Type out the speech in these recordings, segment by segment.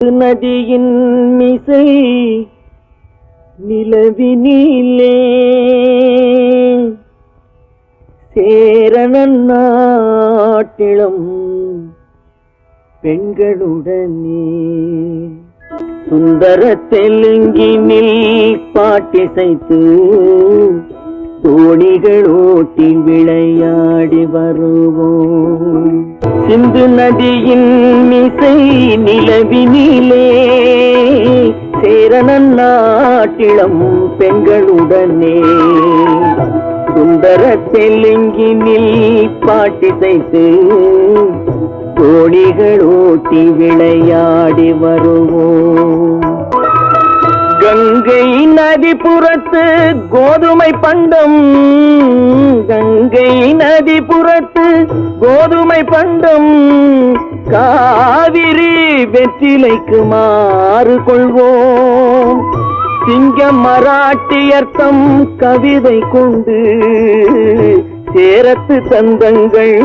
நதியின் மிசை நிலவினிலே சேரணன் நாட்டிளம் பெண்களுடனே சுந்தர தெலுங்கினில் பாட்டிசைத்து தோணிகள் ஓட்டி விளையாடி வருவோம். சிந்து நதியின் மிசை நிலவினிலே சேரணன் நாட்டிளம் பெண்களுடனே சுந்தர தெலுங்கினில் பாட்டிசைத்து தோணிகள் ஓட்டி விளையாடி வருவோம். கங்கை நதிபுறத்து கோதுமை பண்டம், கங்கை நதிபுறத்து கோதுமை பண்டம் காவிரி வெற்றிலைக்கு மாறு கொள்வோம். சிங்க மராட்டியர்த்தம் கவிதை கொண்டு சேரத்து தந்தங்கள்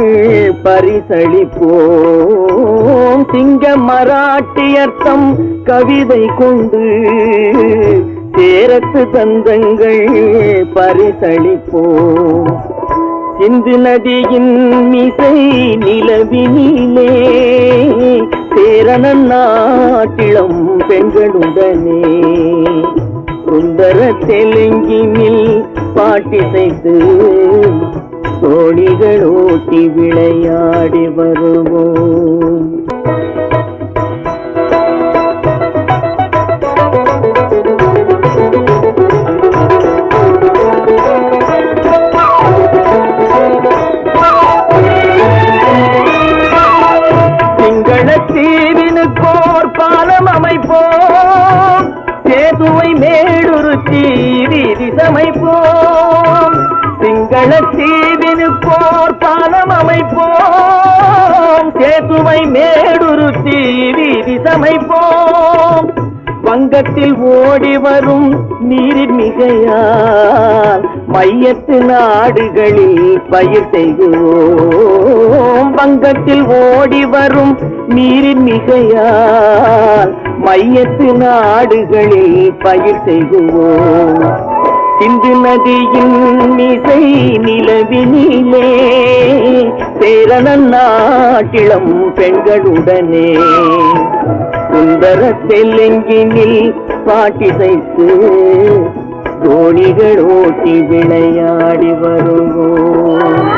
பரிசளிப்போம். சிங்க மராட்டியர்த்தம் கவிதை கொண்டு சேரத்து தந்தங்கள் பரிசளிப்போம். சிந்து நதியின் மிசை நிலவினிலே சேரணன் நாட்டிளம் பெண்களுடனே சுந்தர தெலுங்கினில் பாட்டிசைத்து தோணிகள் ஓட்டி விளையாடி வருவோம். சிங்களத்தீவினுக்கோர் பாலம் அமைப்போம், சேதுவை மேடுருத்தி வீதி சமைப்போம். சிங்களத்தீவினுக்கோர் பாலம் அமைப்போம், சேதுவை மேடுருத்தி வீதி சமைப்போம். வங்கத்தில் ஓடி வரும் நீரின் மிகையால் மையத்து நாடுகளில் பயிர் செய்கிறோம். வங்கத்தில் ஓடி வரும் நீரின் மிகையால் மையத்து நாடுகளில் பயிர் செய்கிறோம். சிந்து நதியின் மிசை நிலவினிலே சேரணன் நாட்டிளம் பெண்களுடனே சுந்தர தெலுங்கினில் பாட்டிசைத்து தோணிகள் ஓட்டி விளையாடி வருவோம்.